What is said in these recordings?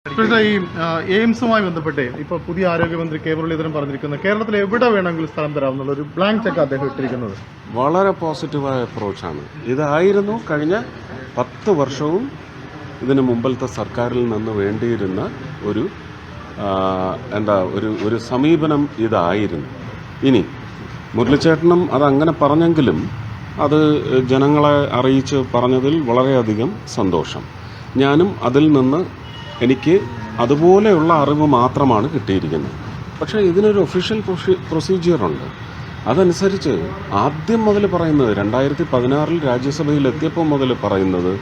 ഇപ്പോഴത്തെ ഈ എയിംസുമായി ബന്ധപ്പെട്ട് ഇപ്പോൾ പുതിയ ആരോഗ്യമന്ത്രി കെ മുരളീധരൻ പറഞ്ഞിരിക്കുന്നത് കേരളത്തിൽ എവിടെ വേണമെങ്കിലും സ്ഥലം തരാമെന്നുള്ള ഒരു ബ്ലാങ്ക് ചെക്ക് അദ്ദേഹം ഇട്ടിരിക്കുന്നത് വളരെ പോസിറ്റീവായ അപ്രോച്ചാണ്. ഇതായിരുന്നു കഴിഞ്ഞ 10 വർഷവും ഇതിന് മുമ്പത്തെ സർക്കാരിൽ നിന്ന് വേണ്ടിയിരുന്ന ഒരു ഒരു സമീപനം ഇതായിരുന്നു. ഇനി മുരളിച്ചേട്ടനും അതങ്ങനെ പറഞ്ഞെങ്കിലും അത് ജനങ്ങളെ അറിയിച്ച് പറഞ്ഞതിൽ വളരെയധികം സന്തോഷം. ഞാനും അതിൽ നിന്ന് എനിക്ക് അതുപോലെയുള്ള അറിവ് മാത്രമാണ് കിട്ടിയിരിക്കുന്നത്. പക്ഷേ ഇതിനൊരു ഒഫീഷ്യൽ പ്രൊസീജിയറുണ്ട്. അതനുസരിച്ച് ആദ്യം മുതൽ പറയുന്നത് 2016 രാജ്യസഭയിൽ എത്തിയപ്പോൾ മുതൽ പറയുന്നത്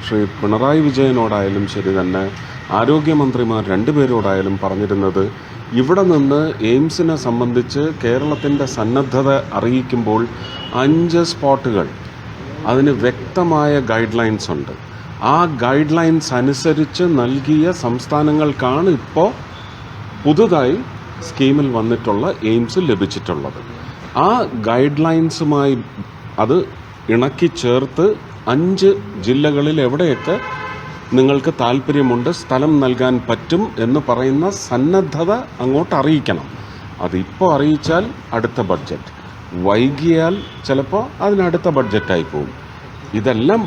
ശ്രീ പിണറായി വിജയനോടായാലും ശരി തന്നെ ആരോഗ്യമന്ത്രിമാർ രണ്ടുപേരോടായാലും പറഞ്ഞിരുന്നത് ഇവിടെ നിന്ന് എയിംസിനെ സംബന്ധിച്ച് കേരളത്തിൻ്റെ സന്നദ്ധത അറിയിക്കുമ്പോൾ 5 സ്പോട്ടുകൾ അതിന് വ്യക്തമായ ഗൈഡ് ലൈൻസ് ഉണ്ട്. ആ ഗൈഡ് ലൈൻസ് അനുസരിച്ച് നൽകിയ സംസ്ഥാനങ്ങൾക്കാണ് ഇപ്പോൾ പുതുതായി സ്കീമിൽ വന്നിട്ടുള്ള എയിംസ് ലഭിച്ചിട്ടുള്ളത്. ആ ഗൈഡ് ലൈൻസുമായി അത് ഇണക്കി ചേർത്ത് 5 ജില്ലകളിൽ എവിടെയൊക്കെ നിങ്ങൾക്ക് താല്പര്യമുണ്ട്, സ്ഥലം നൽകാൻ പറ്റും എന്ന് പറയുന്ന സന്നദ്ധത അങ്ങോട്ട് അറിയിക്കണം. അതിപ്പോൾ അറിയിച്ചാൽ അടുത്ത ബഡ്ജറ്റ്, വൈകിയാൽ ചിലപ്പോൾ അതിനടുത്ത ബഡ്ജറ്റായി പോകും. ഇതെല്ലാം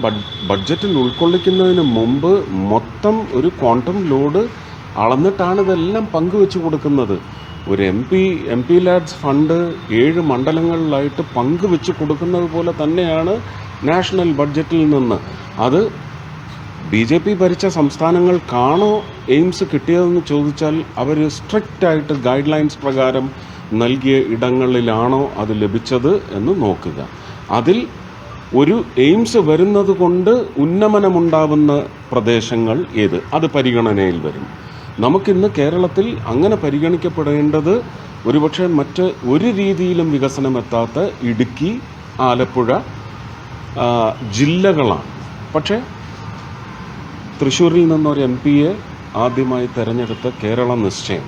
ബഡ്ജറ്റിൽ ഉൾക്കൊള്ളിക്കുന്നതിന് മുമ്പ് മൊത്തം ഒരു ക്വാണ്ടം ലോഡ് അളന്നിട്ടാണ് ഇതെല്ലാം പങ്കുവെച്ച് കൊടുക്കുന്നത്. ഒരു എം പി ലാഡ്സ് ഫണ്ട് 7 മണ്ഡലങ്ങളിലായിട്ട് പങ്കുവെച്ച് കൊടുക്കുന്നത് പോലെ തന്നെയാണ് നാഷണൽ ബഡ്ജറ്റിൽ നിന്ന്. അത് BJP ഭരിച്ച സംസ്ഥാനങ്ങൾക്കാണോ എയിംസ് കിട്ടിയതെന്ന് ചോദിച്ചാൽ അവർ സ്ട്രിക്റ്റായിട്ട് ഗൈഡ് ലൈൻസ് പ്രകാരം നൽകിയ ഇടങ്ങളിലാണോ അത് ലഭിച്ചത് എന്ന് നോക്കുക. അതിൽ ഒരു എയിംസ് വരുന്നത് കൊണ്ട് ഉന്നമനമുണ്ടാവുന്ന പ്രദേശങ്ങൾ ഏത്, അത് പരിഗണനയിൽ വരും. നമുക്കിന്ന് കേരളത്തിൽ അങ്ങനെ പരിഗണിക്കപ്പെടേണ്ടത് ഒരുപക്ഷെ മറ്റ് ഒരു രീതിയിലും വികസനമെത്താത്ത ഇടുക്കി, ആലപ്പുഴ ജില്ലകളാണ്. പക്ഷേ തൃശ്ശൂരിൽ നിന്നൊരു MP ആദ്യമായി തെരഞ്ഞെടുത്ത കേരള നിശ്ചയം,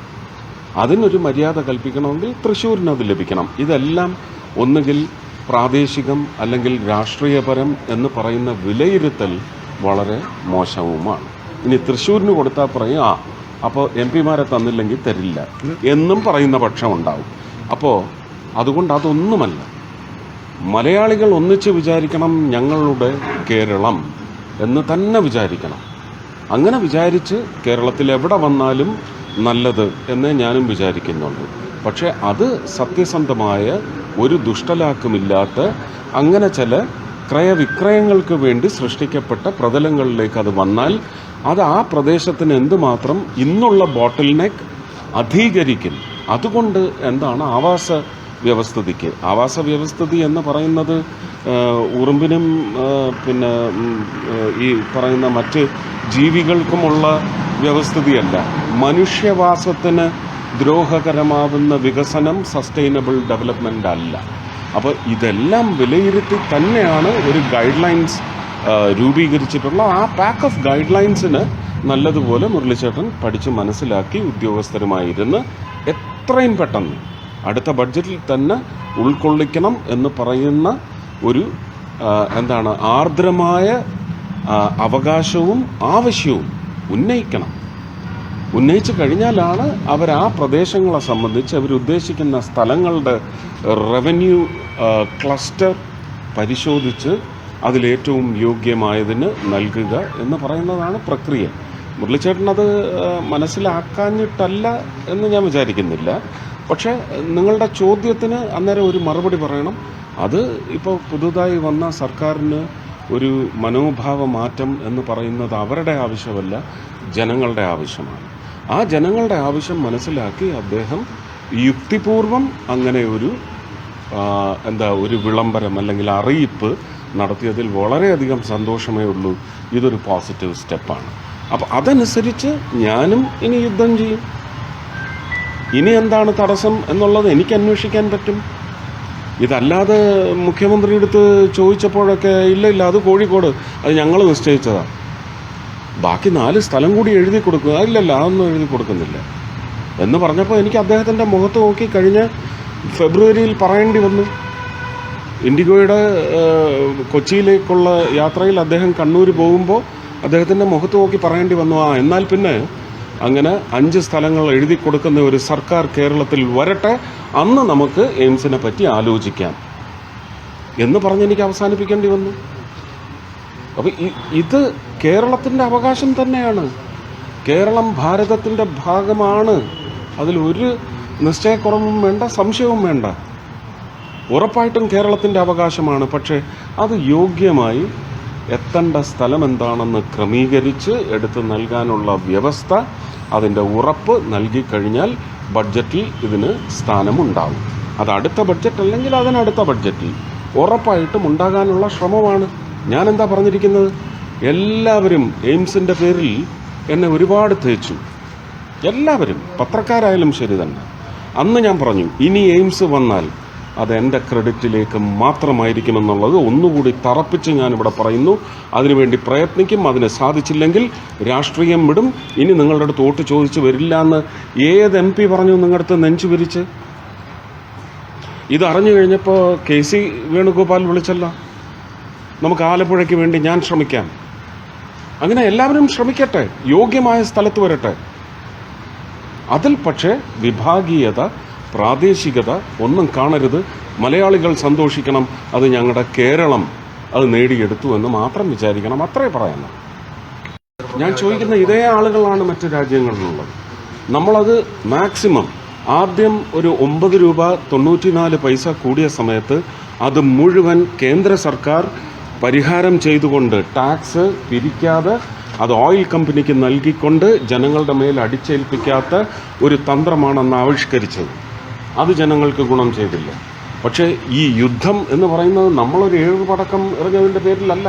അതിനൊരു മര്യാദ കൽപ്പിക്കണമെങ്കിൽ തൃശ്ശൂരിനത് ലഭിക്കണം. ഇതെല്ലാം ഒന്നുകിൽ പ്രാദേശികം അല്ലെങ്കിൽ രാഷ്ട്രീയപരം എന്ന് പറയുന്ന വിലയിരുത്തൽ വളരെ മോശവുമാണ്. ഇനി തൃശ്ശൂരിന് കൊടുത്താൽ പറയും അപ്പോൾ MP-മാരെ തന്നില്ലെങ്കിൽ തരില്ല എന്നും പറയുന്ന പക്ഷമുണ്ടാവും. അപ്പോൾ അതുകൊണ്ട് അതൊന്നുമല്ല, മലയാളികൾ ഒന്നിച്ച് വിചാരിക്കണം ഞങ്ങളുടെ കേരളം എന്ന് തന്നെ വിചാരിക്കണം. അങ്ങനെ വിചാരിച്ച് കേരളത്തിൽ എവിടെ വന്നാലും നല്ലത് എന്നേ ഞാനും വിചാരിക്കുന്നുള്ളൂ. പക്ഷേ അത് സത്യസന്ധമായ ഒരു ദുഷ്ടലാക്കുമില്ലാത്ത അങ്ങനെ ചില ക്രയവിക്രയങ്ങൾക്ക് വേണ്ടി സൃഷ്ടിക്കപ്പെട്ട പ്രതലങ്ങളിലേക്ക് അത് വന്നാൽ അത് ആ പ്രദേശത്തിന് എന്തുമാത്രം ഇന്നുള്ള ബോട്ടിൽ നെക്ക് അധീകരിക്കും. അതുകൊണ്ട് എന്താണ് ആവാസ വ്യവസ്ഥിതി എന്ന് പറയുന്നത് ഉറുമ്പിനും പിന്നെ ഈ പറയുന്ന മറ്റ് ജീവികൾക്കുമുള്ള വ്യവസ്ഥിതിയല്ല. മനുഷ്യവാസത്തിന് ദ്രോഹകരമാവുന്ന വികസനം സസ്റ്റൈനബിൾ ഡെവലപ്മെൻ്റ് അല്ല. അപ്പോൾ ഇതെല്ലാം വിലയിരുത്തി തന്നെയാണ് ഒരു ഗൈഡ് ലൈൻസ് രൂപീകരിച്ചിട്ടുള്ള. ആ പാക്ക് ഓഫ് ഗൈഡ് ലൈൻസിന് നല്ലതുപോലെ മുരളിച്ചേട്ടൻ പഠിച്ച് മനസ്സിലാക്കി ഉദ്യോഗസ്ഥരുമായിരുന്ന് എത്രയും പെട്ടെന്ന് അടുത്ത ബഡ്ജറ്റിൽ തന്നെ ഉൾക്കൊള്ളിക്കണം എന്ന് പറയുന്ന ഒരു ആർദ്രമായ അവകാശവും ആവശ്യവും ഉന്നയിച്ചു കഴിഞ്ഞാലാണ് അവർ ആ പ്രദേശങ്ങളെ സംബന്ധിച്ച് അവരുദ്ദേശിക്കുന്ന സ്ഥലങ്ങളുടെ റവന്യൂ ക്ലസ്റ്റർ പരിശോധിച്ച് അതിലേറ്റവും യോഗ്യമായതിന് നൽകുക എന്ന് പറയുന്നതാണ് പ്രക്രിയ. മുരളിച്ചേട്ടനത് മനസ്സിലാക്കാഞ്ഞിട്ടല്ല എന്ന് ഞാൻ വിചാരിക്കുന്നില്ല. പക്ഷേ നിങ്ങളുടെ ചോദ്യത്തിന് അന്നേരം ഒരു മറുപടി പറയണം. അത് ഇപ്പോൾ പുതുതായി വന്ന സർക്കാരിന് ഒരു മനോഭാവ മാറ്റം എന്ന് പറയുന്നത് അവരുടെ ആവശ്യമല്ല, ജനങ്ങളുടെ ആവശ്യമാണ്. ആ ജനങ്ങളുടെ ആവശ്യം മനസ്സിലാക്കി അദ്ദേഹം യുക്തിപൂർവം അങ്ങനെ ഒരു വിളംബരം അല്ലെങ്കിൽ അറിയിപ്പ് നടത്തിയതിൽ വളരെയധികം സന്തോഷമേ ഉള്ളൂ. ഇതൊരു പോസിറ്റീവ് സ്റ്റെപ്പാണ്. അപ്പോൾ അതനുസരിച്ച് ഞാനും ഇനി യുദ്ധം ചെയ്യും. ഇനി എന്താണ് തടസ്സം എന്നുള്ളത് എനിക്ക് അന്വേഷിക്കാൻ പറ്റും. ഇതല്ലാതെ മുഖ്യമന്ത്രി അടുത്ത് ചോദിച്ചപ്പോഴൊക്കെ ഇല്ല അത് കോഴിക്കോട്, അത് ഞങ്ങൾ നിശ്ചയിച്ചതാണ്, ബാക്കി 4 സ്ഥലം കൂടി എഴുതി കൊടുക്കുക, ഇല്ലല്ല അതൊന്നും എഴുതി കൊടുക്കുന്നില്ല എന്ന് പറഞ്ഞപ്പോൾ എനിക്ക് അദ്ദേഹത്തിൻ്റെ മുഖത്ത് നോക്കി കഴിഞ്ഞ ഫെബ്രുവരിയിൽ പറയേണ്ടി വന്നു. ഇൻഡിഗോയുടെ കൊച്ചിയിലേക്കുള്ള യാത്രയിൽ അദ്ദേഹം കണ്ണൂർ പോകുമ്പോൾ അദ്ദേഹത്തിൻ്റെ മുഖത്ത് നോക്കി പറയേണ്ടി വന്നു, എന്നാൽ പിന്നെ അങ്ങനെ 5 സ്ഥലങ്ങൾ എഴുതി കൊടുക്കുന്ന ഒരു സർക്കാർ കേരളത്തിൽ വരട്ടെ, അന്ന് നമുക്ക് എയിംസിനെ പറ്റി ആലോചിക്കാം എന്ന് പറഞ്ഞ് എനിക്ക് അവസാനിപ്പിക്കേണ്ടി വന്നു. അപ്പോൾ ഇത് കേരളത്തിൻ്റെ അവകാശം തന്നെയാണ്. കേരളം ഭാരതത്തിൻ്റെ ഭാഗമാണ്. അതിലൊരു നിശ്ചയക്കുറവും വേണ്ട, സംശയവും വേണ്ട. ഉറപ്പായിട്ടും കേരളത്തിൻ്റെ അവകാശമാണ്. പക്ഷേ അത് യോഗ്യമായി എത്തേണ്ട സ്ഥലം എന്താണെന്ന് ക്രമീകരിച്ച് എടുത്ത് നൽകാനുള്ള വ്യവസ്ഥ, അതിൻ്റെ ഉറപ്പ് നൽകിക്കഴിഞ്ഞാൽ ബഡ്ജറ്റിൽ ഇതിന് സ്ഥാനമുണ്ടാവും. അത് അടുത്ത ബഡ്ജറ്റ് അല്ലെങ്കിൽ അതിനടുത്ത ബഡ്ജറ്റിൽ ഉറപ്പായിട്ടും ഉണ്ടാകാനുള്ള ശ്രമമാണ്. ഞാനെന്താ പറഞ്ഞിരിക്കുന്നത്? എല്ലാവരും എയിംസിൻ്റെ പേരിൽ എന്നെ ഒരുപാട് തേച്ചു. എല്ലാവരും, പത്രക്കാരായാലും ശരി തന്നെ. അന്ന് ഞാൻ പറഞ്ഞു, ഇനി എയിംസ് വന്നാൽ അത് എൻ്റെ ക്രെഡിറ്റിലേക്ക് മാത്രമായിരിക്കുമെന്നുള്ളത് ഒന്നുകൂടി തറപ്പിച്ച് ഞാനിവിടെ പറയുന്നു. അതിനുവേണ്ടി പ്രയത്നിക്കും. അതിന് സാധിച്ചില്ലെങ്കിൽ രാഷ്ട്രീയം വിടും. ഇനി നിങ്ങളുടെ അടുത്ത് വോട്ട് ചോദിച്ച് വരില്ല എന്ന് ഏത് MP പറഞ്ഞു നിങ്ങളുടെ അടുത്ത് നെഞ്ചു വിരിച്ച്? ഇതറിഞ്ഞു കഴിഞ്ഞപ്പോൾ KC വേണുഗോപാൽ വിളിച്ചല്ല, നമുക്ക് ആലപ്പുഴയ്ക്ക് വേണ്ടി ഞാൻ ശ്രമിക്കാം. അങ്ങനെ എല്ലാവരും ശ്രമിക്കട്ടെ, യോഗ്യമായ സ്ഥലത്ത് വരട്ടെ. അതിൽ പക്ഷേ വിഭാഗീയത, പ്രാദേശികത ഒന്നും കാണരുത്. മലയാളികൾ സന്തോഷിക്കണം. അത് ഞങ്ങളുടെ കേരളം അത് നേടിയെടുത്തു എന്ന് മാത്രം വിചാരിക്കണം. അത്രേ പറയാൻ. ഞാൻ ചോദിക്കുന്ന ഇതേ ആളുകളാണ് മറ്റു രാജ്യങ്ങളിലുള്ളത്. നമ്മളത് മാക്സിമം ആദ്യം ഒരു 9 രൂപ 94 പൈസ കൂടിയ സമയത്ത് അത് മുഴുവൻ കേന്ദ്ര സർക്കാർ പരിഹാരം ചെയ്തുകൊണ്ട്, ടാക്സ് പിരിക്കാതെ അത് ഓയിൽ കമ്പനിക്ക് നൽകിക്കൊണ്ട് ജനങ്ങളുടെ മേൽ അടിച്ചേൽപ്പിക്കാത്ത ഒരു തന്ത്രമാണെന്ന് ആവിഷ്കരിച്ചത്. അത് ജനങ്ങൾക്ക് ഗുണം ചെയ്തില്ല. പക്ഷേ ഈ യുദ്ധം എന്ന് പറയുന്നത് നമ്മളൊരു 7 പടക്കം എറിഞ്ഞതിൻ്റെ പേരിലല്ല.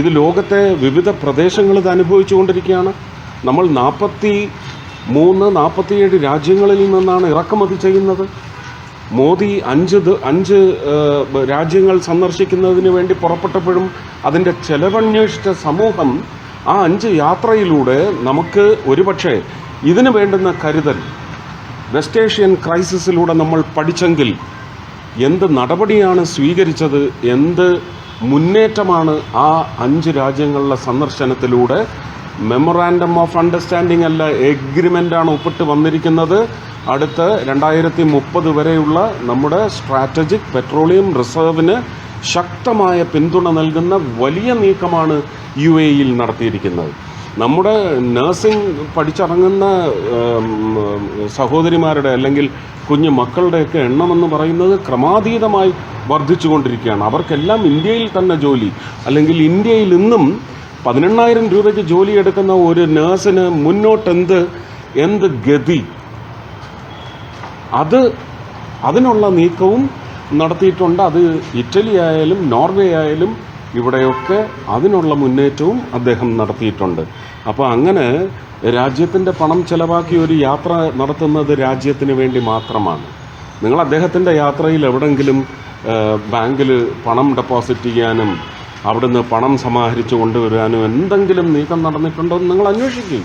ഇത് ലോകത്തെ വിവിധ പ്രദേശങ്ങൾ ഇത് അനുഭവിച്ചുകൊണ്ടിരിക്കുകയാണ്. നമ്മൾ 43-47 രാജ്യങ്ങളിൽ നിന്നാണ് ഇറക്കുമതി ചെയ്യുന്നത്. മോദി 5 രാജ്യങ്ങൾ സന്ദർശിക്കുന്നതിന് വേണ്ടി പുറപ്പെട്ടപ്പോഴും അതിൻ്റെ ചെലവന്വേഷിച്ച സമൂഹം ആ 5 യാത്രയിലൂടെ നമുക്ക് ഒരുപക്ഷെ ഇതിന് വേണ്ടുന്ന കരുതൽ വെസ്റ്റ് ഏഷ്യൻ ക്രൈസിസിലൂടെ നമ്മൾ പഠിച്ചെങ്കിൽ എന്ത് നടപടിയാണ് സ്വീകരിച്ചത്, എന്ത് മുന്നേറ്റമാണ് ആ 5 രാജ്യങ്ങളിലെ സന്ദർശനത്തിലൂടെ. മെമ്മോറാൻഡം ഓഫ് അണ്ടർസ്റ്റാൻഡിംഗ് അല്ല, എഗ്രിമെൻ്റാണ് ഒപ്പിട്ട് വന്നിരിക്കുന്നത്. അടുത്ത 2030 വരെയുള്ള നമ്മുടെ സ്ട്രാറ്റജിക് പെട്രോളിയം റിസർവിന് ശക്തമായ പിന്തുണ നൽകുന്ന വലിയ നീക്കമാണ് UAE-യിൽ നടത്തിയിരിക്കുന്നത്. നമ്മുടെ നഴ്സിംഗ് പഠിച്ചിറങ്ങുന്ന സഹോദരിമാരുടെ അല്ലെങ്കിൽ കുഞ്ഞു മക്കളുടെയൊക്കെ എണ്ണമെന്ന് പറയുന്നത് ക്രമാതീതമായി വർദ്ധിച്ചുകൊണ്ടിരിക്കുകയാണ്. അവർക്കെല്ലാം ഇന്ത്യയിൽ തന്നെ ജോലി, അല്ലെങ്കിൽ ഇന്ത്യയിൽ ഇന്നും 18,000 രൂപയ്ക്ക് ജോലി എടുക്കുന്ന ഒരു നഴ്സിന് മുന്നോട്ട് എന്ത് ഗതി? അതിനുള്ള നീക്കവും നടത്തിയിട്ടുണ്ട്. അത് ഇറ്റലി ആയാലും നോർവേ ആയാലും ഇവിടെയൊക്കെ അതിനുള്ള മുന്നേറ്റവും അദ്ദേഹം നടത്തിയിട്ടുണ്ട്. അപ്പോൾ അങ്ങനെ രാജ്യത്തിൻ്റെ പണം ചെലവാക്കി ഒരു യാത്ര നടത്തുന്നത് രാജ്യത്തിന് വേണ്ടി മാത്രമാണ്. നിങ്ങൾ അദ്ദേഹത്തിൻ്റെ യാത്രയിൽ എവിടെയെങ്കിലും ബാങ്കിൽ പണം ഡെപ്പോസിറ്റ് ചെയ്യാനും അവിടുന്ന് പണം സമാഹരിച്ചു കൊണ്ടുവരാനും എന്തെങ്കിലും നീക്കം നടന്നിട്ടുണ്ടോ എന്ന് നിങ്ങൾ അന്വേഷിക്കും.